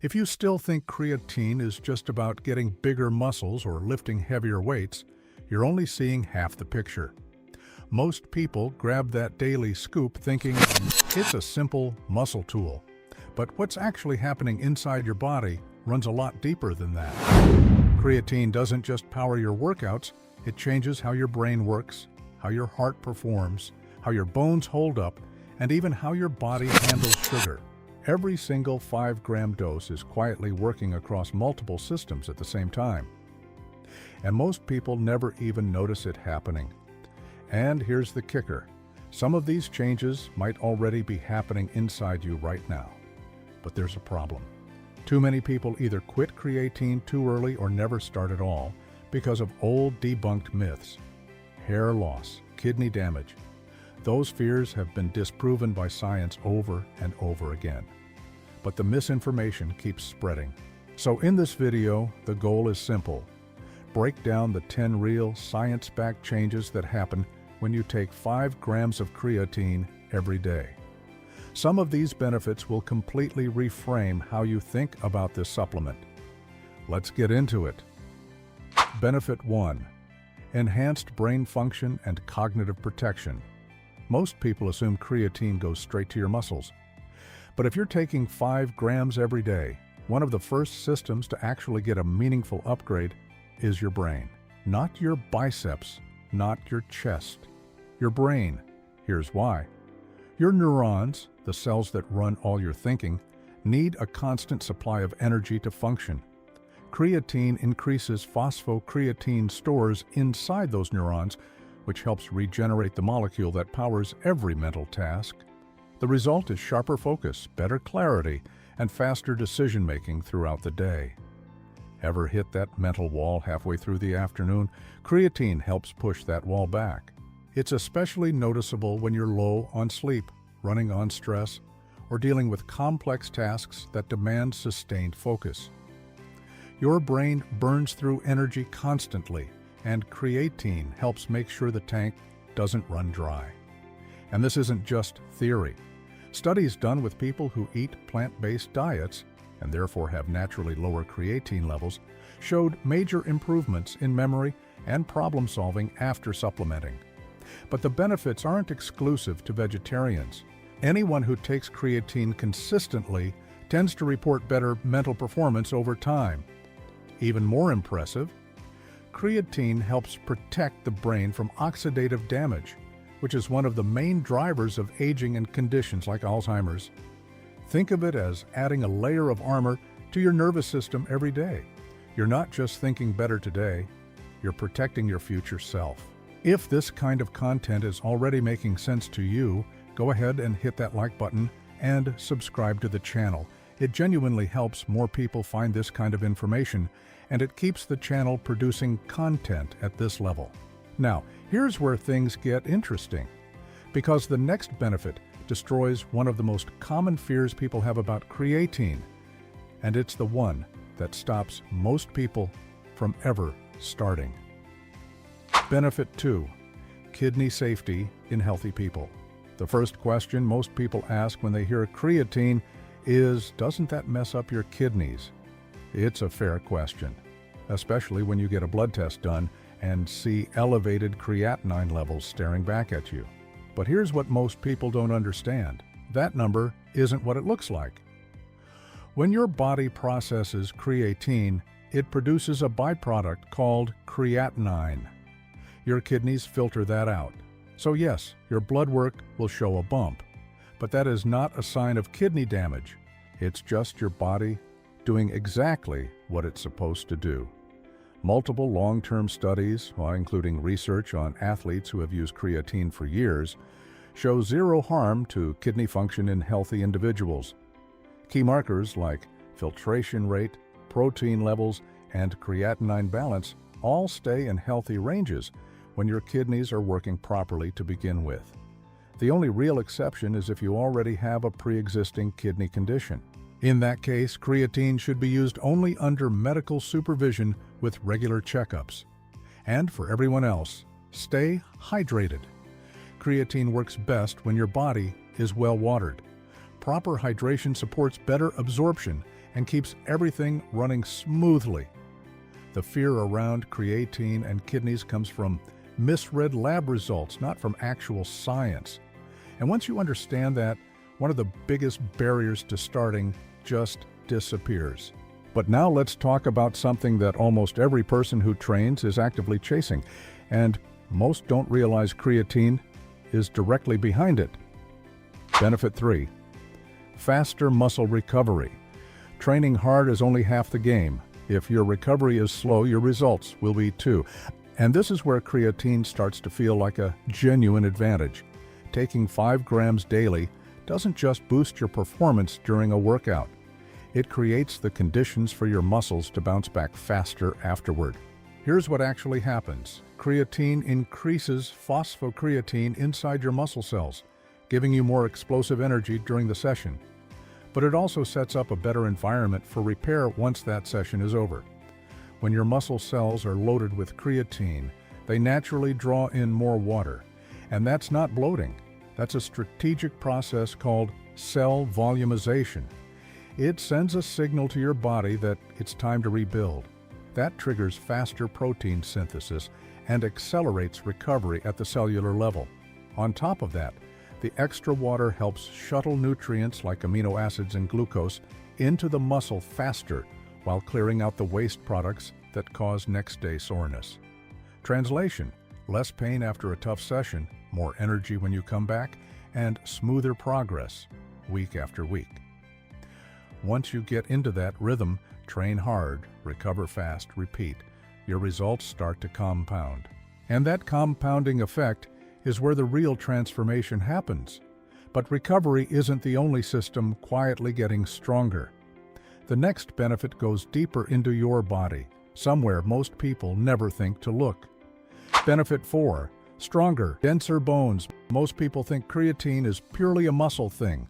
If you still think creatine is just about getting bigger muscles or lifting heavier weights, you're only seeing half the picture. Most people grab that daily scoop thinking it's a simple muscle tool. But what's actually happening inside your body runs a lot deeper than that. Creatine doesn't just power your workouts, it changes how your brain works, how your heart performs, how your bones hold up, and even how your body handles sugar. Every single 5-gram dose is quietly working across multiple systems at the same time. And most people never even notice it happening. And here's the kicker. Some of these changes might already be happening inside you right now. But there's a problem. Too many people either quit creatine too early or never start at all because of old debunked myths. Hair loss, kidney damage. Those fears have been disproven by science over and over again. But the misinformation keeps spreading. So in this video, the goal is simple. Break down the 10 real science-backed changes that happen when you take 5 grams of creatine every day. Some of these benefits will completely reframe how you think about this supplement. Let's get into it. Benefit 1. Enhanced brain function and cognitive protection. Most people assume creatine goes straight to your muscles. But if you're taking 5 grams every day, one of the first systems to actually get a meaningful upgrade is your brain. Not your biceps, not your chest. Your brain. Here's why. Your neurons, the cells that run all your thinking, need a constant supply of energy to function. Creatine increases phosphocreatine stores inside those neurons, which helps regenerate the molecule that powers every mental task. The result is sharper focus, better clarity, and faster decision-making throughout the day. Ever hit that mental wall halfway through the afternoon? Creatine helps push that wall back. It's especially noticeable when you're low on sleep, running on stress, or dealing with complex tasks that demand sustained focus. Your brain burns through energy constantly, and creatine helps make sure the tank doesn't run dry. And this isn't just theory. Studies done with people who eat plant-based diets, and therefore have naturally lower creatine levels, showed major improvements in memory and problem-solving after supplementing. But the benefits aren't exclusive to vegetarians. Anyone who takes creatine consistently tends to report better mental performance over time. Even more impressive, creatine helps protect the brain from oxidative damage, which is one of the main drivers of aging and conditions like Alzheimer's. Think of it as adding a layer of armor to your nervous system every day. You're not just thinking better today, you're protecting your future self. If this kind of content is already making sense to you, go ahead and hit that like button and subscribe to the channel. It genuinely helps more people find this kind of information, and it keeps the channel producing content at this level. Now, here's where things get interesting, because the next benefit destroys one of the most common fears people have about creatine, and it's the one that stops most people from ever starting. Benefit 2. Kidney safety in healthy people. The first question most people ask when they hear creatine is, doesn't that mess up your kidneys? It's a fair question, especially when you get a blood test done and see elevated creatinine levels staring back at you. But here's what most people don't understand. That number isn't what it looks like. When your body processes creatine, it produces a byproduct called creatinine. Your kidneys filter that out. So yes, your blood work will show a bump, but that is not a sign of kidney damage. It's just your body doing exactly what it's supposed to do. Multiple long-term studies, including research on athletes who have used creatine for years, show zero harm to kidney function in healthy individuals. Key markers like filtration rate, protein levels, and creatinine balance all stay in healthy ranges when your kidneys are working properly to begin with. The only real exception is if you already have a pre-existing kidney condition. In that case, creatine should be used only under medical supervision with regular checkups. And for everyone else, stay hydrated. Creatine works best when your body is well watered. Proper hydration supports better absorption and keeps everything running smoothly. The fear around creatine and kidneys comes from misread lab results, not from actual science. And once you understand that, one of the biggest barriers to starting just disappears. But now let's talk about something that almost every person who trains is actively chasing, and most don't realize creatine is directly behind it. Benefit 3. Faster muscle recovery. Training hard is only half the game. If your recovery is slow, your results will be too. And this is where creatine starts to feel like a genuine advantage. Taking 5 grams daily doesn't just boost your performance during a workout. It creates the conditions for your muscles to bounce back faster afterward. Here's what actually happens. Creatine increases phosphocreatine inside your muscle cells, giving you more explosive energy during the session. But it also sets up a better environment for repair once that session is over. When your muscle cells are loaded with creatine, they naturally draw in more water. And that's not bloating. That's a strategic process called cell volumization. It sends a signal to your body that it's time to rebuild. That triggers faster protein synthesis and accelerates recovery at the cellular level. On top of that, the extra water helps shuttle nutrients like amino acids and glucose into the muscle faster while clearing out the waste products that cause next-day soreness. Translation: less pain after a tough session, more energy when you come back, and smoother progress week after week. Once you get into that rhythm, train hard, recover fast, repeat, your results start to compound. And that compounding effect is where the real transformation happens. But recovery isn't the only system quietly getting stronger. The next benefit goes deeper into your body, somewhere most people never think to look. Benefit 4. Stronger, denser bones. Most people think creatine is purely a muscle thing,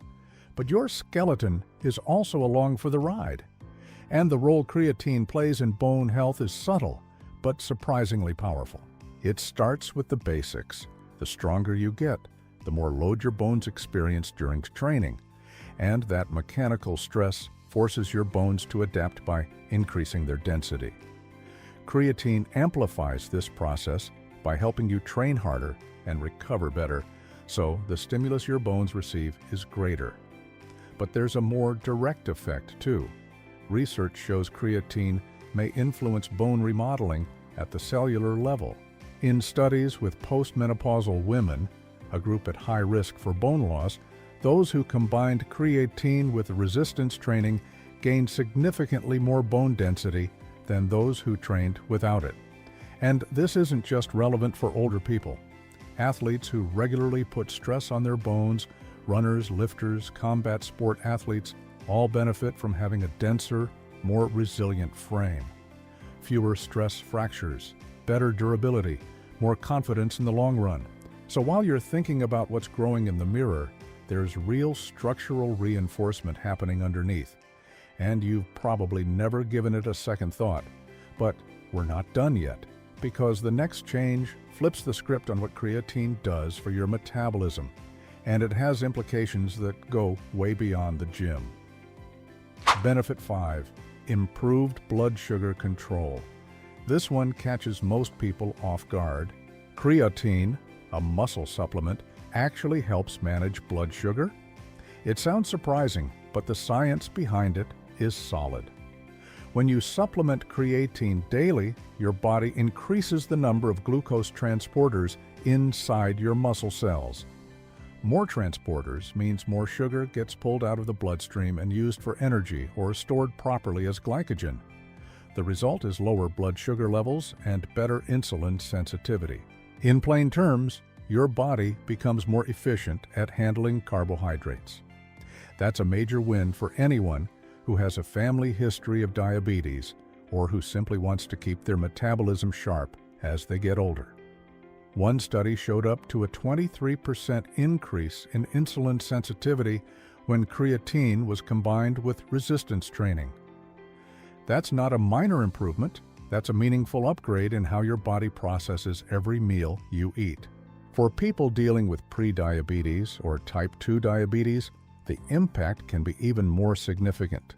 but your skeleton is also along for the ride. And the role creatine plays in bone health is subtle, but surprisingly powerful. It starts with the basics. The stronger you get, the more load your bones experience during training, and that mechanical stress forces your bones to adapt by increasing their density. Creatine amplifies this process by helping you train harder and recover better, so the stimulus your bones receive is greater. But there's a more direct effect too. Research shows creatine may influence bone remodeling at the cellular level. In studies with postmenopausal women, a group at high risk for bone loss, those who combined creatine with resistance training gained significantly more bone density than those who trained without it. And this isn't just relevant for older people. Athletes who regularly put stress on their bones, runners, lifters, combat sport athletes, all benefit from having a denser, more resilient frame. Fewer stress fractures, better durability, more confidence in the long run. So while you're thinking about what's growing in the mirror, there's real structural reinforcement happening underneath. And you've probably never given it a second thought. But we're not done yet, because the next change flips the script on what creatine does for your metabolism, and it has implications that go way beyond the gym. Benefit 5. Improved blood sugar control. This one catches most people off guard. Creatine, a muscle supplement, actually helps manage blood sugar? It sounds surprising, but the science behind it is solid. When you supplement creatine daily, your body increases the number of glucose transporters inside your muscle cells. More transporters means more sugar gets pulled out of the bloodstream and used for energy or stored properly as glycogen. The result is lower blood sugar levels and better insulin sensitivity. In plain terms, your body becomes more efficient at handling carbohydrates. That's a major win for anyone who has a family history of diabetes or who simply wants to keep their metabolism sharp as they get older. One study showed up to a 23% increase in insulin sensitivity when creatine was combined with resistance training. That's not a minor improvement, that's a meaningful upgrade in how your body processes every meal you eat. For people dealing with prediabetes or type 2 diabetes, the impact can be even more significant.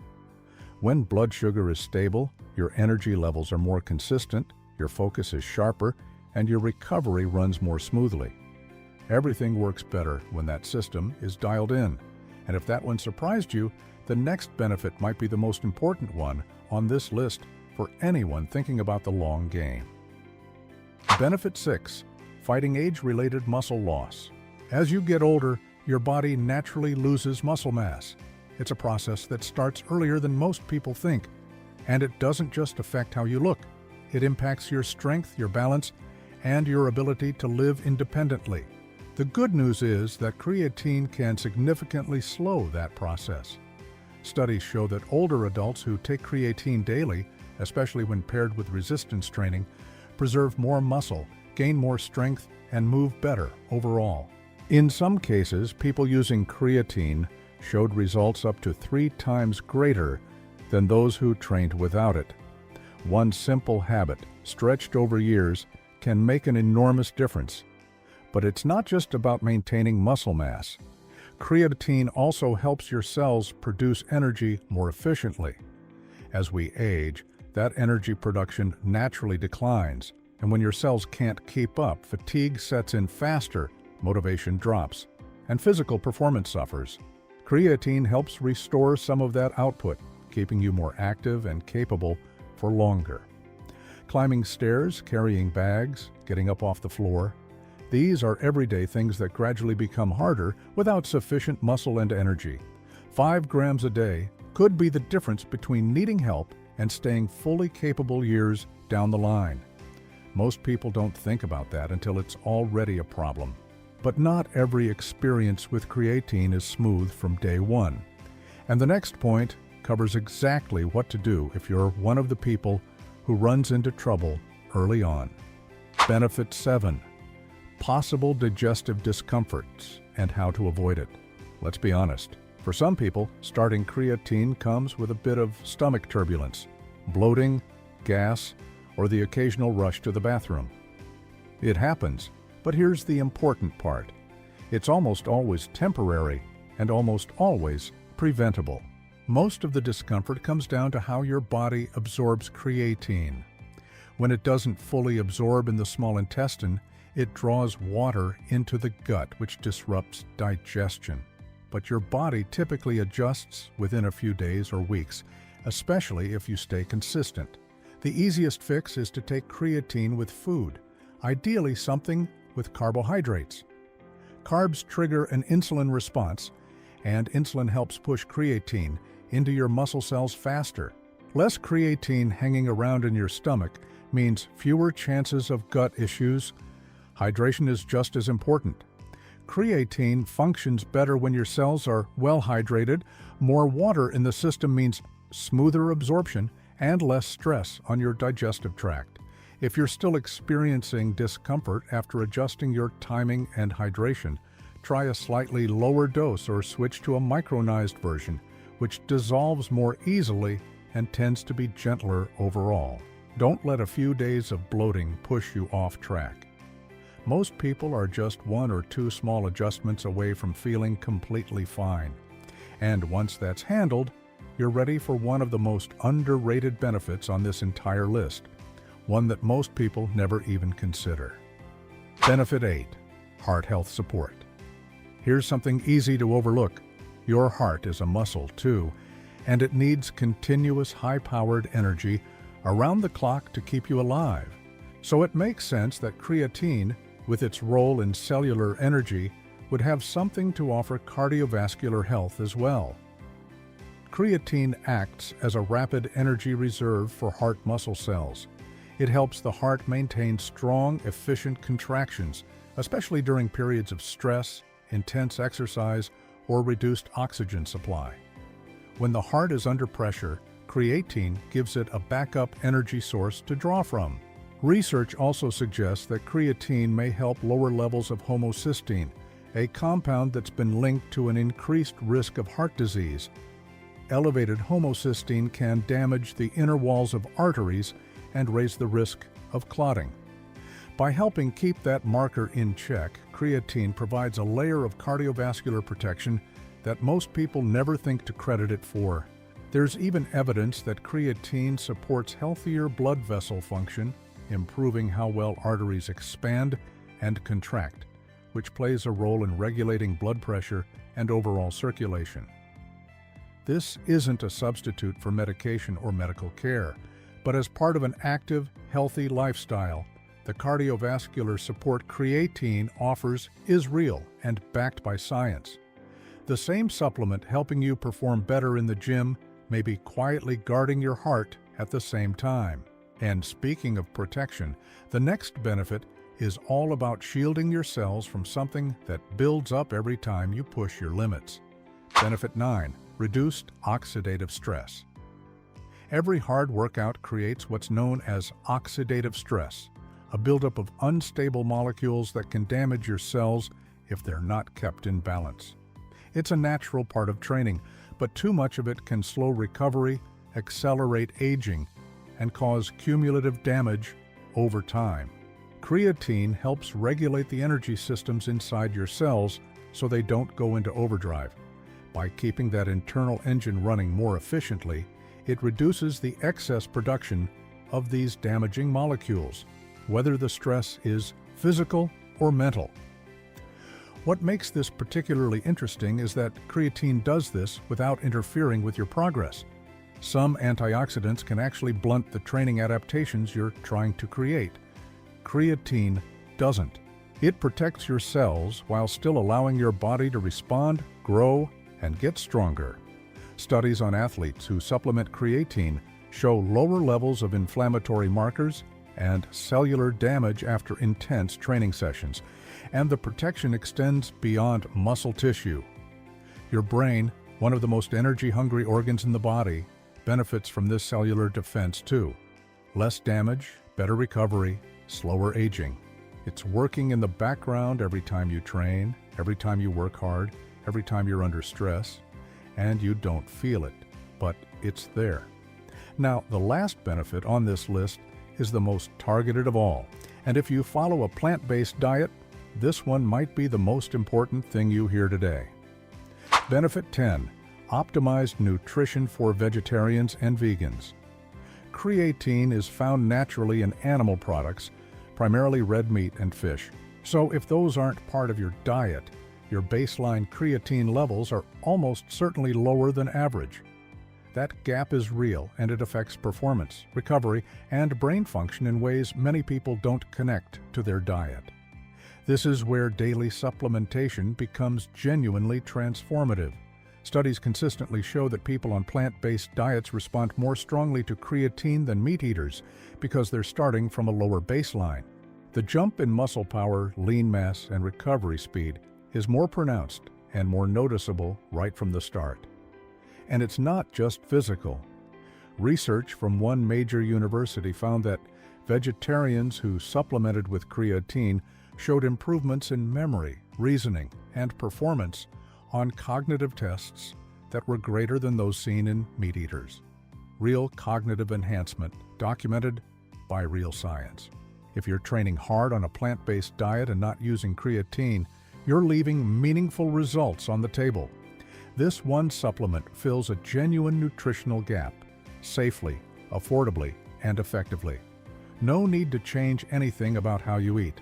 When blood sugar is stable, your energy levels are more consistent, your focus is sharper, and your recovery runs more smoothly. Everything works better when that system is dialed in. And if that one surprised you, the next benefit might be the most important one on this list for anyone thinking about the long game. Benefit 6. Fighting age-related muscle loss. As you get older, your body naturally loses muscle mass. It's a process that starts earlier than most people think, and it doesn't just affect how you look. It impacts your strength, your balance, and your ability to live independently. The good news is that creatine can significantly slow that process. Studies show that older adults who take creatine daily, especially when paired with resistance training, preserve more muscle, gain more strength, and move better overall. In some cases, people using creatine showed results up to 3 times greater than those who trained without it. One simple habit, stretched over years, can make an enormous difference. But it's not just about maintaining muscle mass. Creatine also helps your cells produce energy more efficiently. As we age, that energy production naturally declines, and when your cells can't keep up, fatigue sets in faster, motivation drops, and physical performance suffers. Creatine helps restore some of that output, keeping you more active and capable for longer. Climbing stairs, carrying bags, getting up off the floor, these are everyday things that gradually become harder without sufficient muscle and energy. 5 grams a day could be the difference between needing help and staying fully capable years down the line. Most people don't think about that until it's already a problem. But not every experience with creatine is smooth from day one. And the next point covers exactly what to do if you're one of the people who runs into trouble early on. Benefit 7. Possible digestive discomforts and how to avoid it. Let's be honest. For some people, starting creatine comes with a bit of stomach turbulence, bloating, gas, or the occasional rush to the bathroom. It happens, but here's the important part. It's almost always temporary and almost always preventable. Most of the discomfort comes down to how your body absorbs creatine. When it doesn't fully absorb in the small intestine, it draws water into the gut, which disrupts digestion. But your body typically adjusts within a few days or weeks, especially if you stay consistent. The easiest fix is to take creatine with food, ideally something with carbohydrates. Carbs trigger an insulin response, and insulin helps push creatine into your muscle cells faster. Less creatine hanging around in your stomach means fewer chances of gut issues. Hydration is just as important. Creatine functions better when your cells are well hydrated. More water in the system means smoother absorption and less stress on your digestive tract. If you're still experiencing discomfort after adjusting your timing and hydration, try a slightly lower dose or switch to a micronized version, which dissolves more easily and tends to be gentler overall. Don't let a few days of bloating push you off track. Most people are just 1 or 2 small adjustments away from feeling completely fine. And once that's handled, you're ready for one of the most underrated benefits on this entire list, one that most people never even consider. Benefit 8. Heart health support. Here's something easy to overlook. Your heart is a muscle too, and it needs continuous high-powered energy around the clock to keep you alive. So it makes sense that creatine, with its role in cellular energy, would have something to offer cardiovascular health as well. Creatine acts as a rapid energy reserve for heart muscle cells. It helps the heart maintain strong, efficient contractions, especially during periods of stress, intense exercise, or reduced oxygen supply. When the heart is under pressure, creatine gives it a backup energy source to draw from. Research also suggests that creatine may help lower levels of homocysteine, a compound that's been linked to an increased risk of heart disease. Elevated homocysteine can damage the inner walls of arteries and raise the risk of clotting. By helping keep that marker in check, creatine provides a layer of cardiovascular protection that most people never think to credit it for. There's even evidence that creatine supports healthier blood vessel function, improving how well arteries expand and contract, which plays a role in regulating blood pressure and overall circulation. This isn't a substitute for medication or medical care, but as part of an active, healthy lifestyle, the cardiovascular support creatine offers is real and backed by science. The same supplement helping you perform better in the gym may be quietly guarding your heart at the same time. And speaking of protection, the next benefit is all about shielding your cells from something that builds up every time you push your limits. Benefit 9. Reduced oxidative stress. Every hard workout creates what's known as oxidative stress, a buildup of unstable molecules that can damage your cells if they're not kept in balance. It's a natural part of training, but too much of it can slow recovery, accelerate aging, and cause cumulative damage over time. Creatine helps regulate the energy systems inside your cells so they don't go into overdrive. By keeping that internal engine running more efficiently, it reduces the excess production of these damaging molecules, whether the stress is physical or mental. What makes this particularly interesting is that creatine does this without interfering with your progress. Some antioxidants can actually blunt the training adaptations you're trying to create. Creatine doesn't. It protects your cells while still allowing your body to respond, grow, and get stronger. Studies on athletes who supplement creatine show lower levels of inflammatory markers and cellular damage after intense training sessions, and the protection extends beyond muscle tissue. Your brain, one of the most energy-hungry organs in the body, benefits from this cellular defense too. Less damage, better recovery, slower aging. It's working in the background every time you train, every time you work hard, every time you're under stress, and you don't feel it, but it's there. Now, the last benefit on this list is the most targeted of all, and if you follow a plant-based diet, this one might be the most important thing you hear today. Benefit 10. Optimized nutrition for vegetarians and vegans. Creatine is found naturally in animal products, primarily red meat and fish. So if those aren't part of your diet, your baseline creatine levels are almost certainly lower than average. That gap is real, and it affects performance, recovery, and brain function in ways many people don't connect to their diet. This is where daily supplementation becomes genuinely transformative. Studies consistently show that people on plant-based diets respond more strongly to creatine than meat eaters because they're starting from a lower baseline. The jump in muscle power, lean mass, and recovery speed is more pronounced and more noticeable right from the start. And it's not just physical. Research from one major university found that vegetarians who supplemented with creatine showed improvements in memory, reasoning, and performance on cognitive tests that were greater than those seen in meat eaters. Real cognitive enhancement documented by real science. If you're training hard on a plant-based diet and not using creatine, you're leaving meaningful results on the table. This one supplement fills a genuine nutritional gap, safely, affordably, and effectively. No need to change anything about how you eat.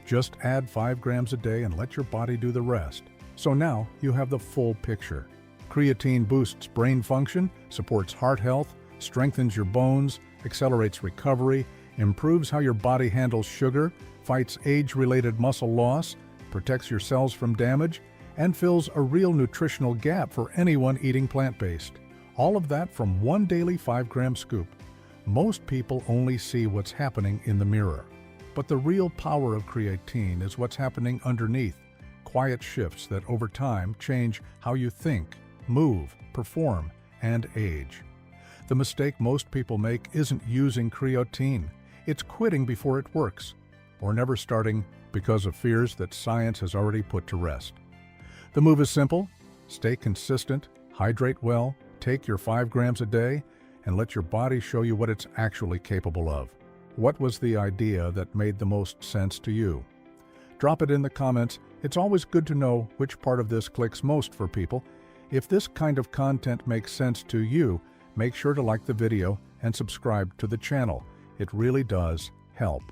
Just add 5 grams a day and let your body do the rest. So now you have the full picture. Creatine boosts brain function, supports heart health, strengthens your bones, accelerates recovery, improves how your body handles sugar, fights age-related muscle loss, protects your cells from damage, and fills a real nutritional gap for anyone eating plant-based. All of that from one daily 5-gram scoop. Most people only see what's happening in the mirror. But the real power of creatine is what's happening underneath. Quiet shifts that over time change how you think, move, perform, and age. The mistake most people make isn't using creatine. It's quitting before it works, or never starting because of fears that science has already put to rest. The move is simple. Stay consistent, hydrate well, take your 5 grams a day, and let your body show you what it's actually capable of. What was the idea that made the most sense to you? Drop it in the comments. It's always good to know which part of this clicks most for people, If this kind of content makes sense to you, make sure to like the video and subscribe to the channel. It really does help.